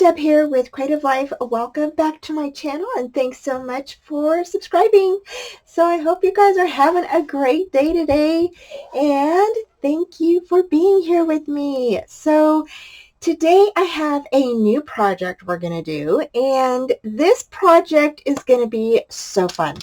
Deb here with Creative Life. Welcome back to my channel and thanks so much for subscribing. So I hope you guys are having a great day today and thank you for being here with me. So today I have a new project we're going to do, and this project is going to be so fun.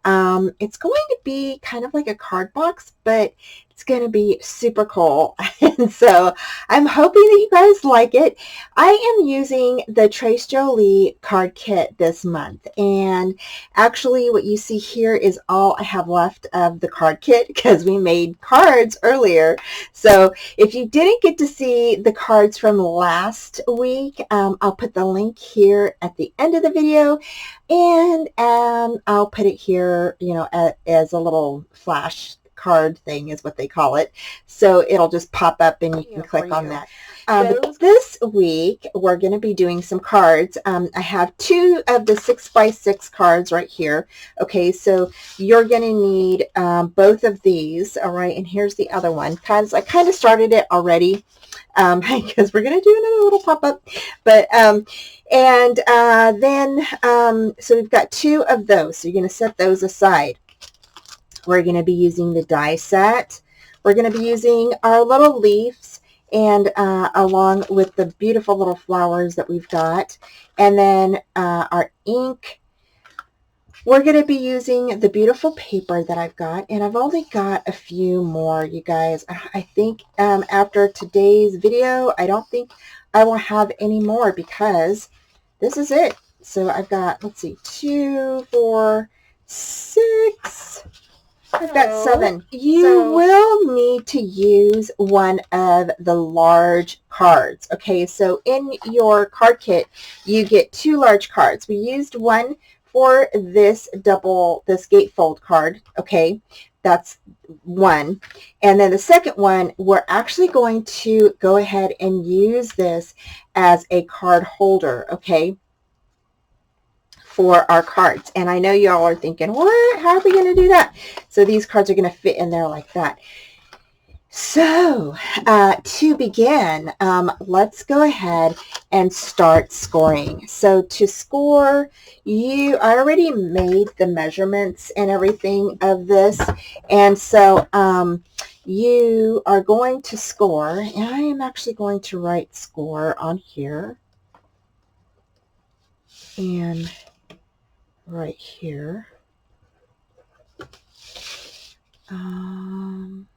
It's going to be kind of like a card box, but it's going to be super cool. And so I'm hoping that you guys like it. I am using the Tres Jolie card kit this month. And actually what you see here is all I have left of the card kit because we made cards earlier. So if you didn't get to see the cards from last week, I'll put the link here at the end of the video. And I'll put it here, you know, as a little flash card thing is what they call it. So it'll just pop up and you can click on that. But this week, we're going to be doing some cards. I have 2 of the 6x6 cards right here. Okay, so you're going to need both of these. All right, and here's the other one. I kind of started it already because we're going to do another little pop-up. But so we've got 2 of those. So you're going to set those aside. We're going to be using the die set. We're going to be using our little leaves and along with the beautiful little flowers that we've got. And then our ink. We're going to be using the beautiful paper that I've got. And I've only got a few more, you guys. I think after today's video, I don't think I will have any more because this is it. So I've got, let's see, 2, 4, 6... I've got 7. You will need to use one of the large cards. Okay, so in your card kit, you get 2 large cards. We used one for this gatefold card. Okay, that's one. And then the second one, we're actually going to go ahead and use this as a card holder. Okay, for our cards. And I know y'all are thinking, what? How are we going to do that? So these cards are going to fit in there like that. So to begin, let's go ahead and start scoring. So to score, I already made the measurements and everything of this. And so you are going to score, and I am actually going to write score on here. And right here. And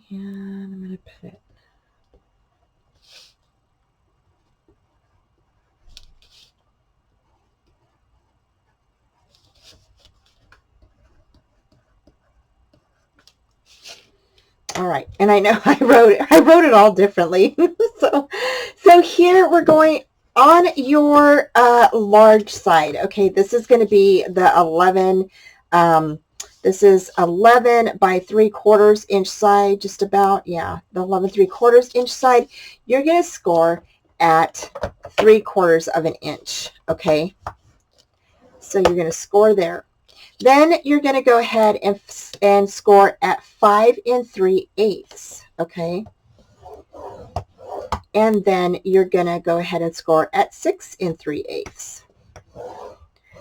I'm going to put it. All right, and I know I wrote it all differently. so here we're going on your large side. Okay, this is going to be the 11. This is 11 by 3/4 inch side, just about. Yeah, the 11 3/4 inch side. You're going to score at 3/4 of an inch. Okay, so you're going to score there. Then you're going to go ahead and score at 5 3/8. Okay. And then you're going to go ahead and score at 6 3/8.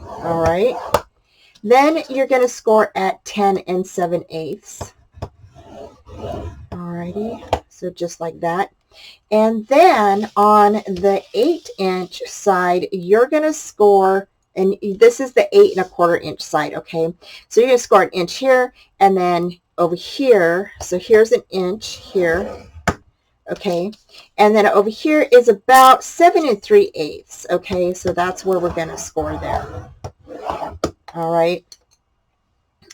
All right. Then you're going to score at 10 7/8. All righty. So just like that. And then on the 8-inch side, you're going to score, and this is the 8 1/4 inch side. Okay. So you're going to score an inch here and then over here. So here's an inch here. Okay, and then over here is about 7 3/8. Okay, so that's where we're going to score there. All right.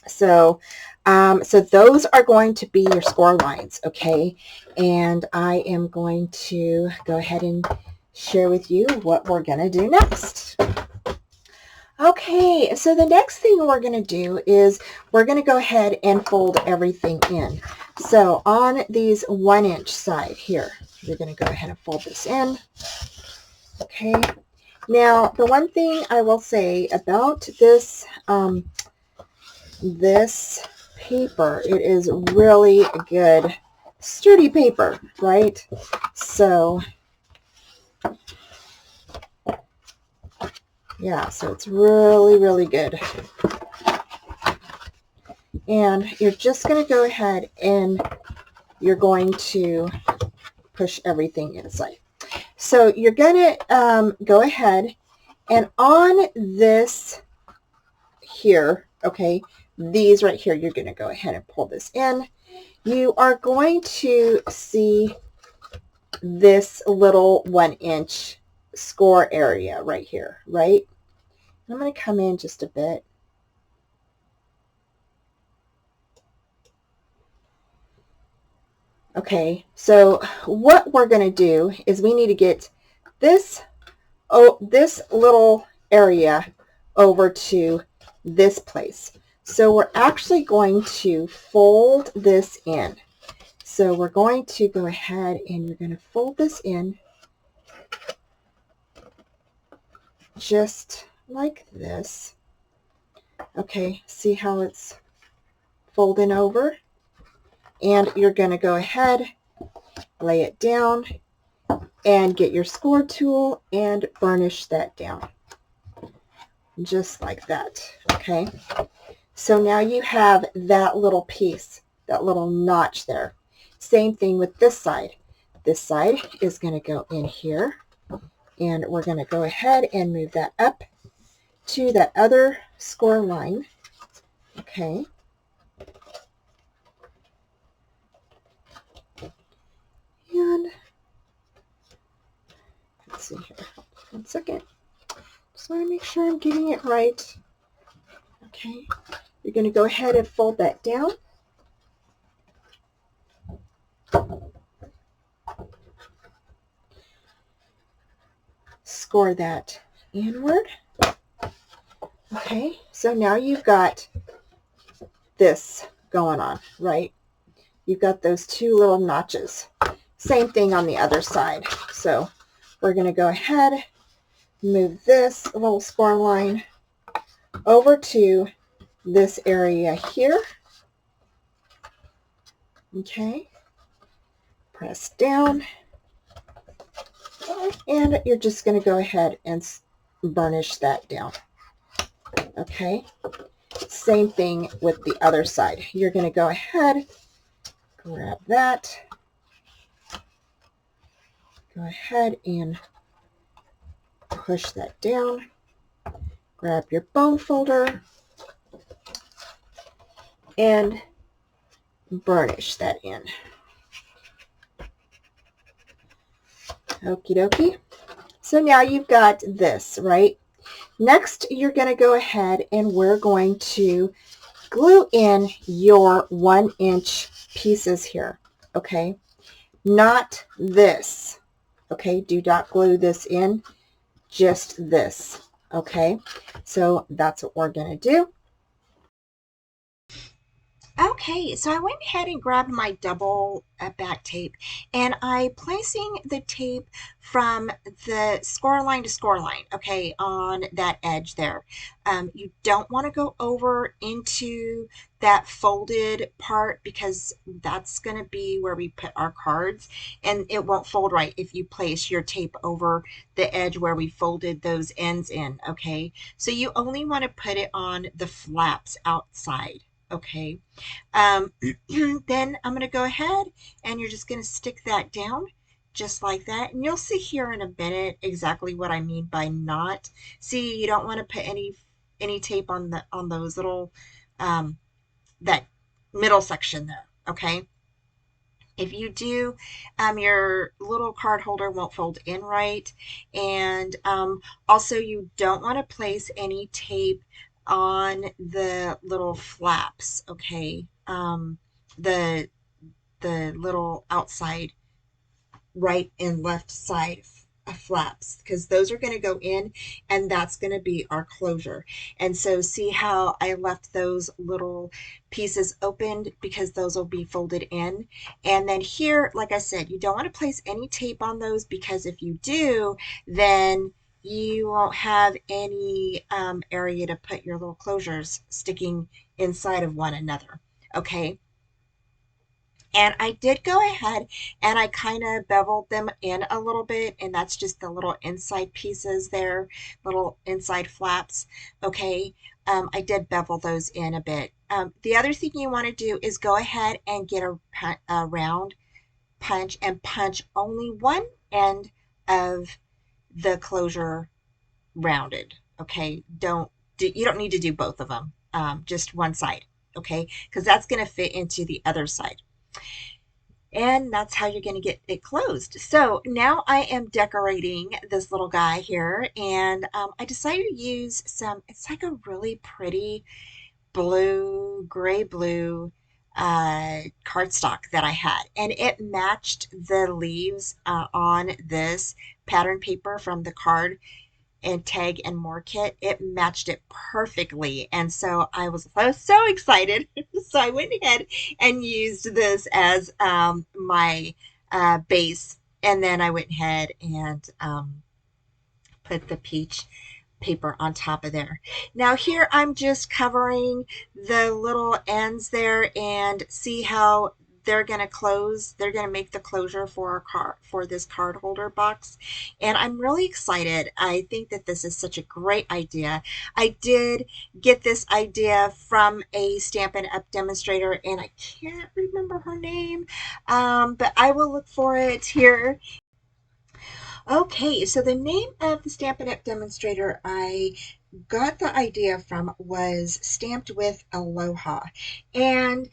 So those are going to be your score lines. Okay, and I am going to go ahead and share with you what we're going to do next. Okay, so the next thing we're going to do is we're going to go ahead and fold everything in. So on these 1-inch side here, you're going to go ahead and fold this in. Okay, now the one thing I will say about this, this paper, it is really good, sturdy paper, right? So Yeah, so it's really, really good. And you're just going to go ahead and you're going to push everything inside. So you're going to go ahead and on this here, okay, these right here, you're going to go ahead and pull this in. You are going to see this little 1-inch score area right here, right? I'm going to come in just a bit. Okay, so what we're going to do is we need to get this, this little area over to this place. So we're actually going to fold this in. So we're going to go ahead and you're going to fold this in just like this. Okay, see how it's folding over? And you're going to go ahead, lay it down, and get your score tool and burnish that down. Just like that, okay? So now you have that little piece, that little notch there. Same thing with this side. This side is going to go in here, and we're going to go ahead and move that up to that other score line, okay? And let's see here, 1 second. Just want to make sure I'm getting it right. Okay, you're going to go ahead and fold that down. Score that inward. Okay, so now you've got this going on, right? You've got those 2 little notches. Same thing on the other side. So we're going to go ahead, move this little score line over to this area here. Okay, press down, and you're just going to go ahead and burnish that down. Okay, same thing with the other side. You're going to go ahead, grab that, go ahead and push that down, grab your bone folder, and burnish that in. Okie dokie. So now you've got this, right? Next, you're going to go ahead and we're going to glue in your 1-inch pieces here, okay? Not this, okay? Do not glue this in, just this, okay? So that's what we're going to do. Okay, so I went ahead and grabbed my double back tape, and I'm placing the tape from the score line to score line, okay, on that edge there. You don't want to go over into that folded part because that's going to be where we put our cards, and it won't fold right if you place your tape over the edge where we folded those ends in, okay? So you only want to put it on the flaps outside, okay? Then I'm going to go ahead and you're just going to stick that down just like that. And you'll see here in a minute exactly what I mean by not. See, you don't want to put any tape on those little that middle section there, okay? If you do, your little card holder won't fold in right. And also you don't want to place any tape on the little flaps, okay? The little outside right and left side flaps, because those are going to go in and that's going to be our closure. And so see how I left those little pieces opened because those will be folded in. And then here, like I said, you don't want to place any tape on those because if you do, then you won't have any area to put your little closures sticking inside of one another. Okay. And I did go ahead and I kind of beveled them in a little bit, and that's just the little inside pieces there, little inside flaps. Okay, I did bevel those in a bit. The other thing you want to do is go ahead and get a round punch and punch only one end of the closure rounded. Okay, you don't need to do both of them, just one side. Okay, because that's going to fit into the other side. And that's how you're going to get it closed. So now I am decorating this little guy here, and I decided to use it's like a really pretty blue, gray blue cardstock that I had, and it matched the leaves on this pattern paper from the card and tag and more kit. It matched it perfectly, and so I was so excited. So I went ahead and used this as my base, and then I went ahead and put the peach paper on top of there. Now here I'm just covering the little ends there, and see how they're going to close. They're going to make the closure for our card, for this card holder box. And I'm really excited. I think that this is such a great idea. I did get this idea from a Stampin' Up! Demonstrator, and I can't remember her name, but I will look for it here. Okay, so the name of the Stampin' Up! Demonstrator I got the idea from was Stamped with Aloha. And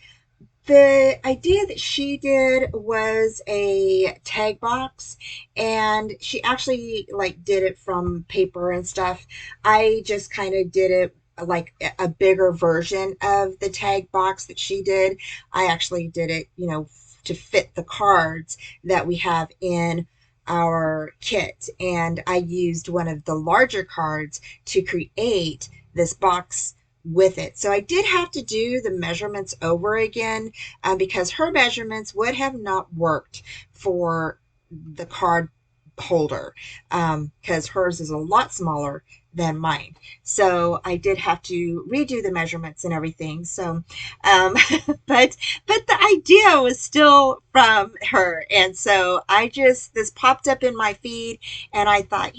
the idea that she did was a tag box, and she actually like did it from paper and stuff. I just kind of did it like a bigger version of the tag box that she did. I actually did it, to fit the cards that we have in our kit, and I used one of the larger cards to create this box with it. So I did have to do the measurements over again, because her measurements would have not worked for the card holder, because hers is a lot smaller than mine. So I did have to redo the measurements and everything. So, but the idea was still from her, and so this popped up in my feed, and I thought,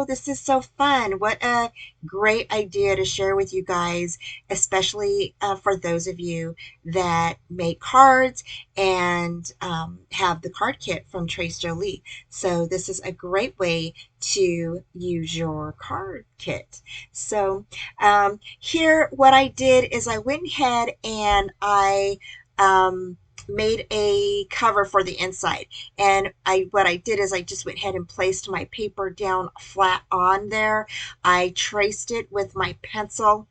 this is so fun. What a great idea to share with you guys, especially for those of you that make cards and have the card kit from Tres Jolie. So this is a great way to use your card kit. So here what I did is I went ahead and I made a cover for the inside, and what I did is I just went ahead and placed my paper down flat on there. I traced it with my pencil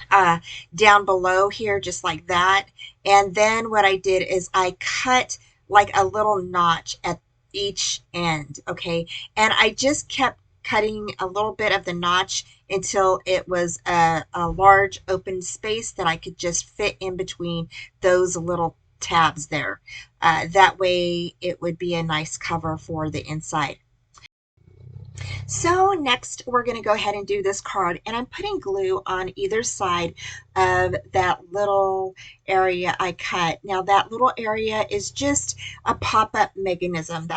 uh, down below here, just like that. And then what I did is I cut like a little notch at each end, okay? And I just kept cutting a little bit of the notch until it was a large open space that I could just fit in between those little tabs there. That way it would be a nice cover for the inside. So next we're going to go ahead and do this card, and I'm putting glue on either side of that little area I cut. Now that little area is just a pop-up mechanism.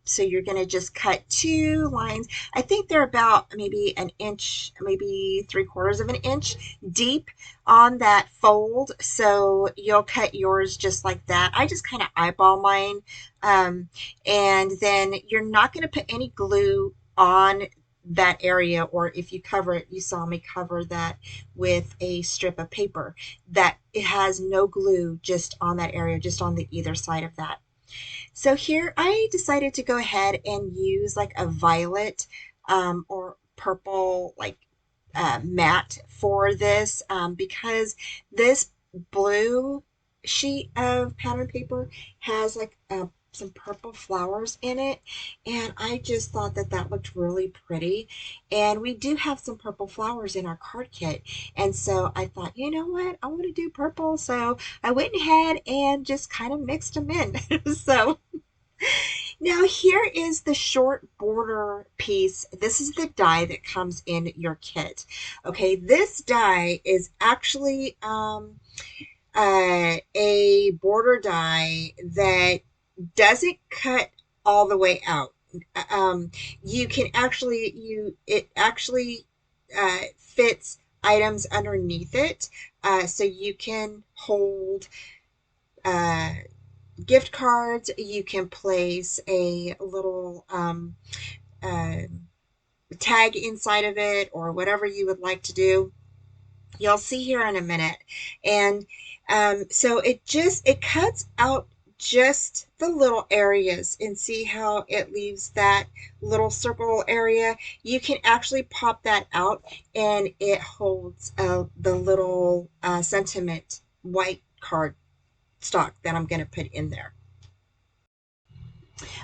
So you're going to just cut two lines. I think they're about maybe an inch, maybe 3/4 of an inch deep on that fold. So you'll cut yours just like that. I just kind of eyeball mine. And then you're not going to put any glue on that area, or if you cover it, you saw me cover that with a strip of paper, that it has no glue just on that area, just on the either side of that. So here I decided to go ahead and use like a violet or purple like matte for this, because this blue sheet of pattern paper has like some purple flowers in it, and I just thought that that looked really pretty. And we do have some purple flowers in our card kit, and so I thought, you know what, I want to do purple, so I went ahead and just kind of mixed them in. So now here is the short border piece. This is the die that comes in your kit. Okay, this die is actually a border die that doesn't cut all the way out. Um, you can actually it actually fits items underneath it, so you can hold uh, gift cards. You can place a little uh, tag inside of it or whatever you would like to do. You'll see here in a minute. And so it cuts out just the little areas, and see how it leaves that little circle area. You can actually pop that out, and it holds the little sentiment white card stock that I'm going to put in there.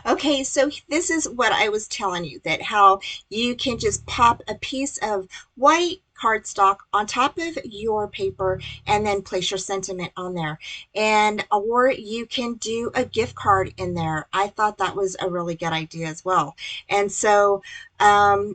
Okay, so this is what I was telling you, that how you can just pop a piece of white cardstock on top of your paper and then place your sentiment on there. And or you can do a gift card in there. I thought that was a really good idea as well. And so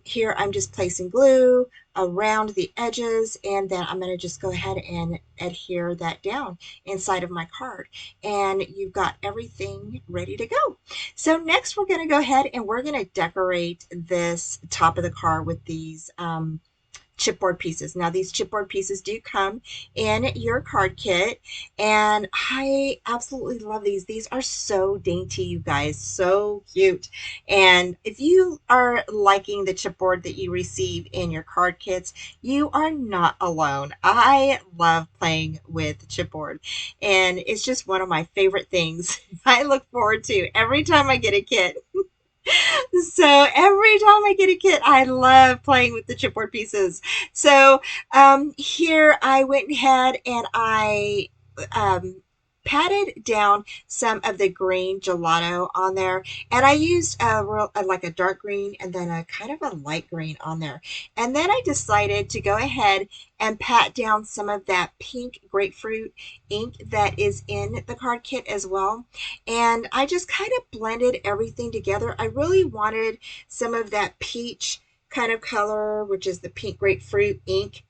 here I'm just placing glue around the edges, and then I'm going to just go ahead and adhere that down inside of my card. And you've got everything ready to go. So next we're going to go ahead and we're going to decorate this top of the car with these chipboard pieces. Now these chipboard pieces do come in your card kit, and I absolutely love these. These are so dainty, you guys, so cute. And if you are liking the chipboard that you receive in your card kits, you are not alone. I love playing with chipboard, and it's just one of my favorite things I look forward to every time I get a kit. So every time I get a kit, I love playing with the chipboard pieces. So here I went ahead and I um, patted down some of the green gelato on there, and I used like a dark green and then a kind of a light green on there. And then I decided to go ahead and pat down some of that pink grapefruit ink that is in the card kit as well. And I just kind of blended everything together. I really wanted some of that peach kind of color, which is the pink grapefruit ink,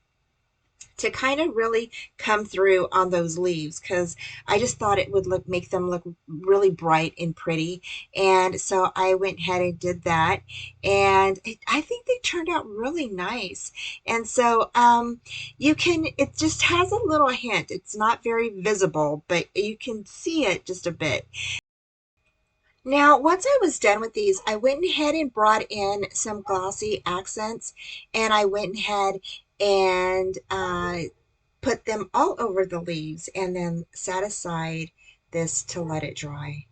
to kind of really come through on those leaves, because I just thought it would make them look really bright and pretty. And so I went ahead and did that, and I think they turned out really nice. And so you can, it just has a little hint. It's not very visible, but you can see it just a bit. Now, once I was done with these, I went ahead and brought in some glossy accents, and I went ahead and put them all over the leaves, and then set aside this to let it dry.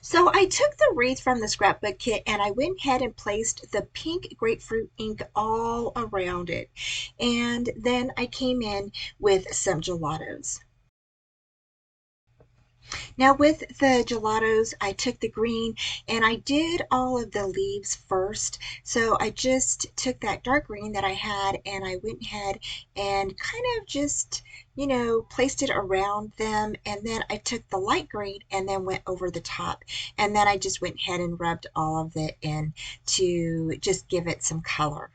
So I took the wreath from the scrapbook kit, and I went ahead and placed the pink grapefruit ink all around it. And then I came in with some gelatos. Now with the gelatos, I took the green and I did all of the leaves first. So I just took that dark green that I had, and I went ahead and kind of just, placed it around them. And then I took the light green and then went over the top. And then I just went ahead and rubbed all of it in to just give it some color.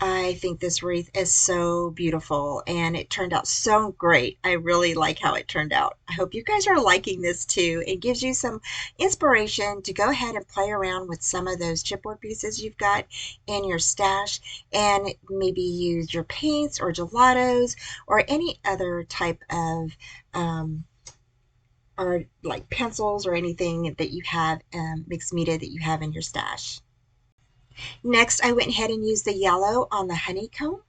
I think this wreath is so beautiful, and it turned out so great. I really like how it turned out. I hope you guys are liking this too. It gives you some inspiration to go ahead and play around with some of those chipboard pieces you've got in your stash, and maybe use your paints or gelatos or any other type of or like pencils or anything that you have, mixed media that you have in your stash. Next, I went ahead and used the yellow on the honeycomb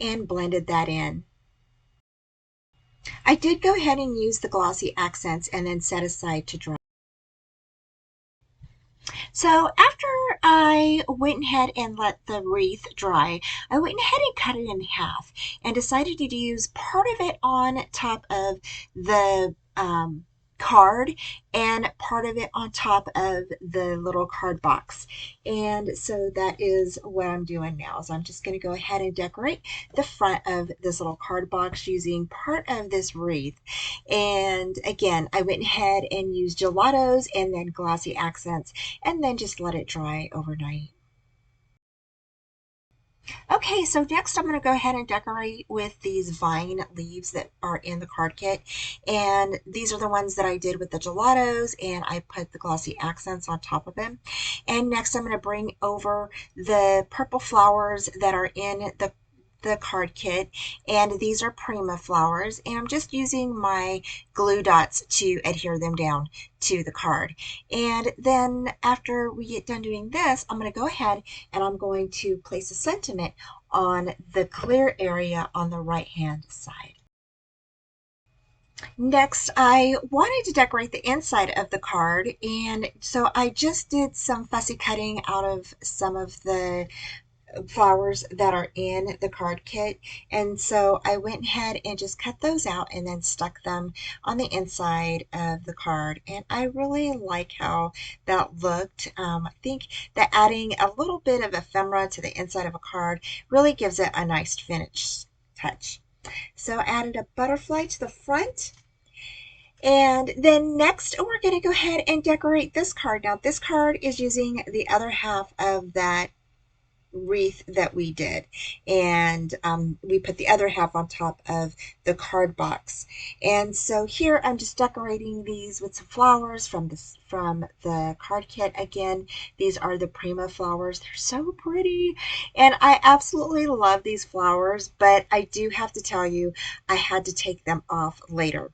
and blended that in. I did go ahead and use the glossy accents and then set aside to dry. So after I went ahead and let the wreath dry, I went ahead and cut it in half and decided to use part of it on top of the card and part of it on top of the little card box. And so that is what I'm doing now. So I'm just going to go ahead and decorate the front of this little card box using part of this wreath. And again, I went ahead and used gelatos and then glossy accents, and then just let it dry overnight. Okay, so next I'm going to go ahead and decorate with these vine leaves that are in the card kit. And these are the ones that I did with the gelatos, and I put the glossy accents on top of them. And next I'm going to bring over the purple flowers that are in the card kit, and these are Prima flowers, and I'm just using my glue dots to adhere them down to the card. And then after we get done doing this, I'm going to go ahead and I'm going to place a sentiment on the clear area on the right hand side. Next, I wanted to decorate the inside of the card, and so I just did some fussy cutting out of some of the flowers that are in the card kit. And so I went ahead and just cut those out and then stuck them on the inside of the card. And I really like how that looked. I think that adding a little bit of ephemera to the inside of a card really gives it a nice finish touch. So I added a butterfly to the front. And then next, we're going to go ahead and decorate this card. Now, this card is using the other half of that wreath that we did, and we put the other half on top of the card box. And so here I'm just decorating these with some flowers from the card kit. Again, these are the Prima flowers. They're so pretty, and I absolutely love these flowers, but I do have to tell you, I had to take them off later.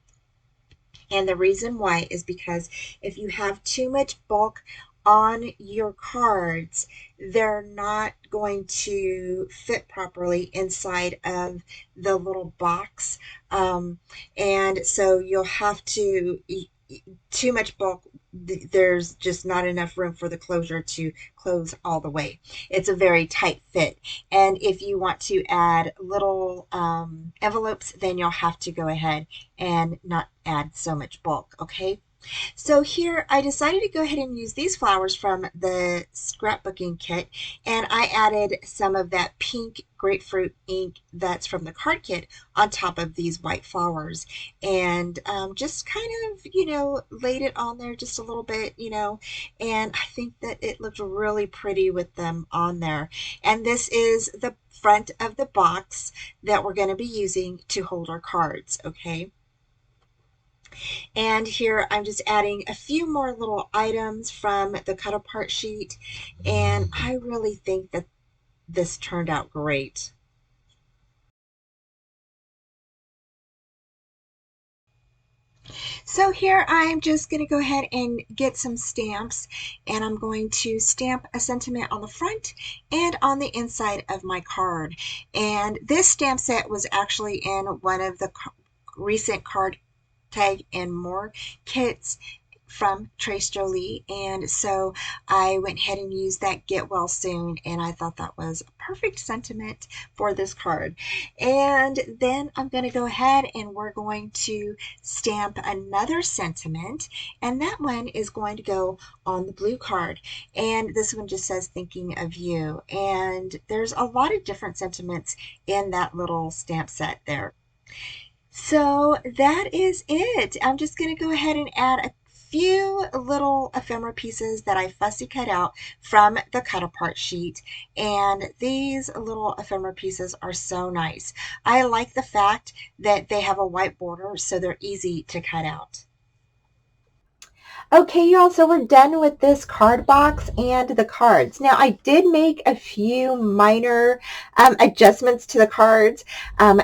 And the reason why is because if you have too much bulk on your cards, they're not going to fit properly inside of the little box. And so you'll have to, too much bulk, there's just not enough room for the closure to close all the way. It's a very tight fit. And if you want to add little envelopes, then you'll have to go ahead and not add so much bulk, okay? So here I decided to go ahead and use these flowers from the scrapbooking kit, and I added some of that pink grapefruit ink that's from the card kit on top of these white flowers, and just kind of, laid it on there just a little bit, and I think that it looked really pretty with them on there. And this is the front of the box that we're going to be using to hold our cards, okay? And here I'm just adding a few more little items from the cut apart sheet. And I really think that this turned out great. So here I'm just going to go ahead and get some stamps, and I'm going to stamp a sentiment on the front and on the inside of my card. And this stamp set was actually in one of the recent card tag and more kits from Tres Jolie, and so I went ahead and used that get well soon, and I thought that was a perfect sentiment for this card. And then I'm going to go ahead and we're going to stamp another sentiment, and that one is going to go on the blue card, and this one just says thinking of you. And there's a lot of different sentiments in that little stamp set there. So that is it. I'm just going to go ahead and add a few little ephemera pieces that I fussy cut out from the cut apart sheet. And these little ephemera pieces are so nice. I like the fact that they have a white border, so they're easy to cut out. Okay, y'all, so we're done with this card box and the cards. Now, I did make a few minor adjustments to the cards.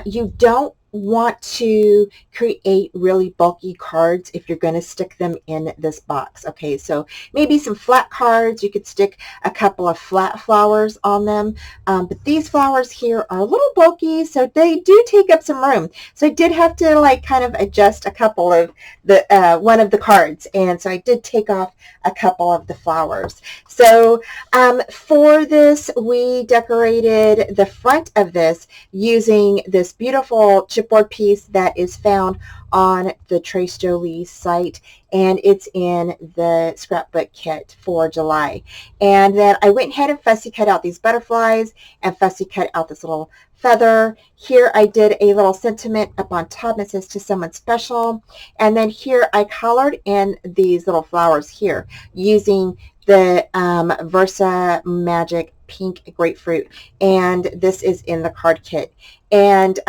You don't want to create really bulky cards if you're going to stick them in this box. Okay, so maybe some flat cards, you could stick a couple of flat flowers on them, but these flowers here are a little bulky, so they do take up some room. So I did have to like kind of adjust a couple of the one of the cards, and so I did take off a couple of the flowers. So for this, we decorated the front of this using this beautiful chipboard piece that is found on the Tres Jolie site, and it's in the scrapbook kit for July. And then I went ahead and fussy cut out these butterflies and fussy cut out this little feather. Here I did a little sentiment up on top that says to someone special. And then here I colored in these little flowers here using the Versa Magic pink grapefruit, and this is in the card kit. And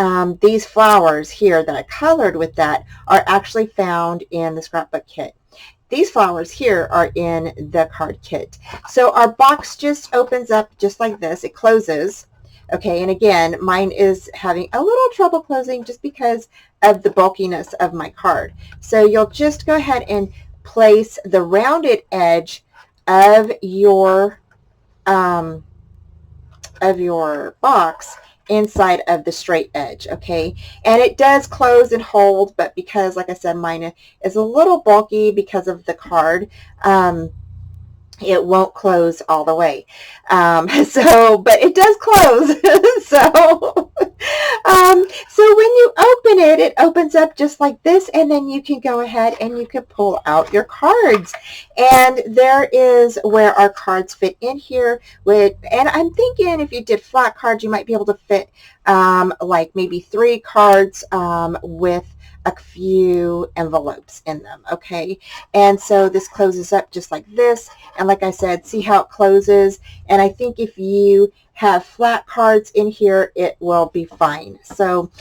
these flowers here that I colored with that are actually found in the scrapbook kit. These flowers here are in the card kit. So our box just opens up just like this. It closes. Okay, and again, mine is having a little trouble closing just because of the bulkiness of my card. So you'll just go ahead and place the rounded edge of your box inside of the straight edge, okay? And it does close and hold, but because, like I said, mine is a little bulky because of the card, it won't close all the way. But it does close. So when you open it, it opens up just like this, and then you can go ahead and you can pull out your cards. And there is where our cards fit in here. And I'm thinking if you did flat cards, you might be able to fit like maybe 3 cards with a few envelopes in them, okay? And so this closes up just like this, and like I said, see how it closes? And I think if you have flat cards in here, it will be fine. So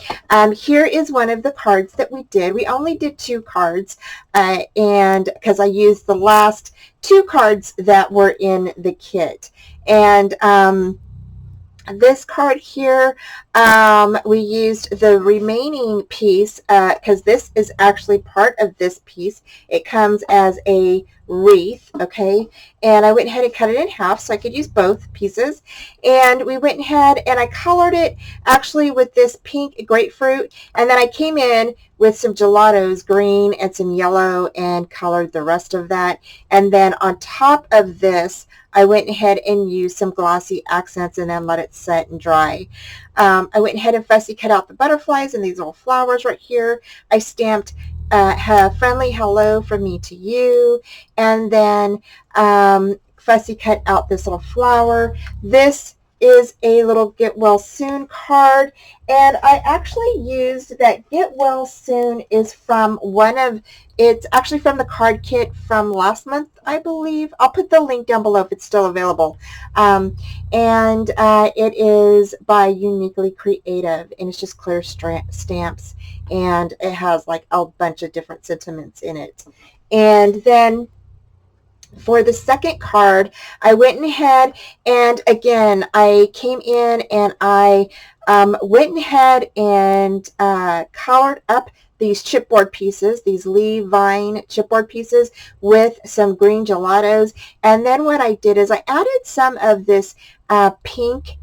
here is one of the cards that we did. We only did 2 cards, and because I used the last 2 cards that were in the kit. And this card here, we used the remaining piece because this is actually part of this piece. It comes as a wreath, okay? And I went ahead and cut it in half so I could use both pieces. And we went ahead and I colored it actually with this pink grapefruit. And then I came in with some gelatos, green and some yellow, and colored the rest of that. And then on top of this, I went ahead and used some glossy accents and then let it set and dry. I went ahead and fussy cut out the butterflies and these little flowers right here. I stamped a friendly hello from me to you, and then fussy cut out this little flower. This is a little get well soon card, and I actually used that get well soon is from it's actually from the card kit from last month, I believe. I'll put the link down below if it's still available. It is by Uniquely Creative, and it's just clear stamps, and it has like a bunch of different sentiments in it. And then for the second card, I went ahead and again, I came in and I went ahead and colored up these chipboard pieces, these Lee-Vine chipboard pieces with some green gelatos. And then what I did is I added some of this pink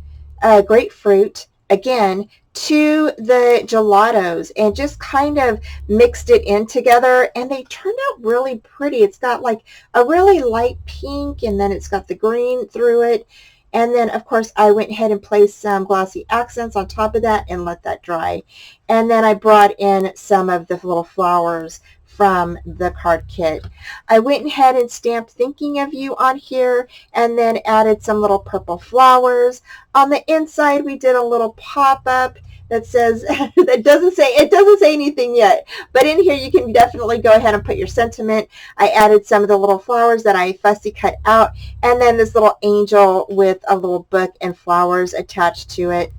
grapefruit, again, to the gelatos and just kind of mixed it in together, and they turned out really pretty. It's got like a really light pink, and then it's got the green through it. And then of course I went ahead and placed some glossy accents on top of that and let that dry. And then I brought in some of the little flowers from the card kit. I went ahead and stamped thinking of you on here, and then added some little purple flowers. On the inside we did a little pop-up that says it doesn't say anything yet, but in here you can definitely go ahead and put your sentiment. I added some of the little flowers that I fussy cut out, and then this little angel with a little book and flowers attached to it.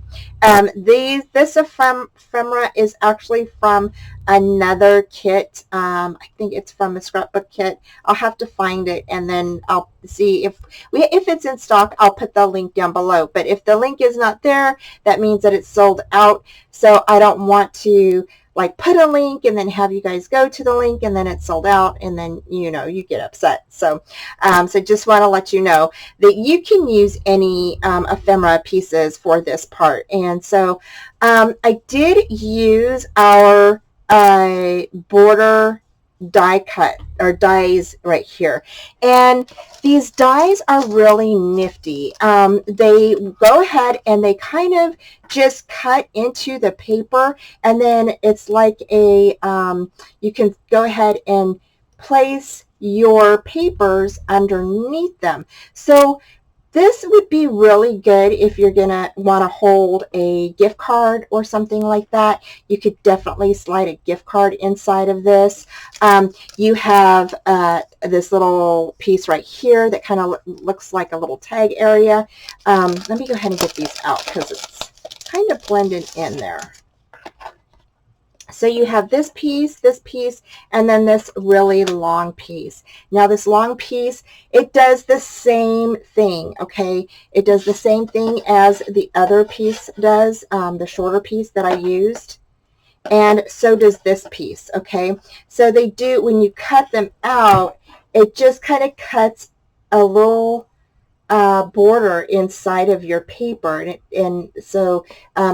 This ephemera is actually from another kit. I think it's from a scrapbook kit. I'll have to find it, and then I'll see if it's in stock. I'll put the link down below. But if the link is not there, that means that it's sold out. So I don't want to like put a link and then have you guys go to the link and then it's sold out, and then you get upset. So just want to let you know that you can use any ephemera pieces for this part. And so I did use our border die cut or dies right here, and these dies are really nifty. They go ahead and they kind of just cut into the paper, and then it's like a you can go ahead and place your papers underneath them. So This would be really good if you're going to want to hold a gift card or something like that. You could definitely slide a gift card inside of this. You have this little piece right here that kind of looks like a little tag area. Let me go ahead and get these out because it's kind of blended in there. So you have this piece, and then this really long piece. Now this long piece, it does the same thing, okay? It does the same thing as the other piece does, the shorter piece that I used. And so does this piece, okay? So they do, when you cut them out, it just kind of cuts a little border inside of your paper. And so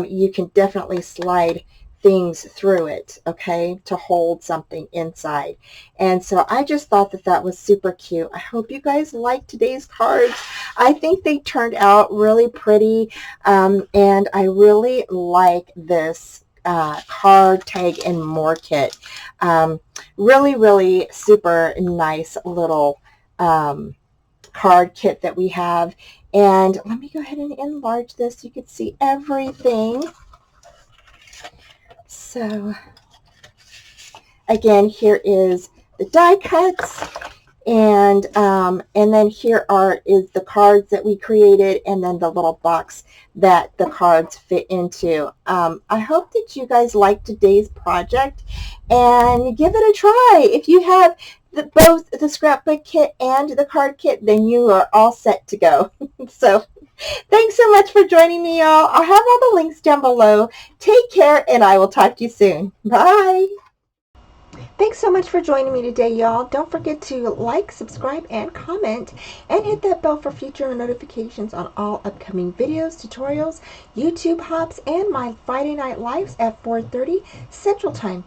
you can definitely slide things through it, okay, to hold something inside. And so I just thought that that was super cute. I hope you guys liked today's cards. I think they turned out really pretty, and I really like this card tag and more kit. Really super nice little card kit that we have. And let me go ahead and enlarge this so you can see everything. So again, here is the die cuts, and then here is the cards that we created, and then the little box that the cards fit into. I hope that you guys liked today's project and give it a try. If you have both the scrapbook kit and the card kit, then you are all set to go. So thanks so much for joining me, y'all. I'll have all the links down below. Take care, and I will talk to you soon. Bye. Thanks so much for joining me today, y'all. Don't forget to like, subscribe, and comment, and hit that bell for future notifications on all upcoming videos, tutorials, YouTube hops, and my Friday night lives at 4:30 Central Time.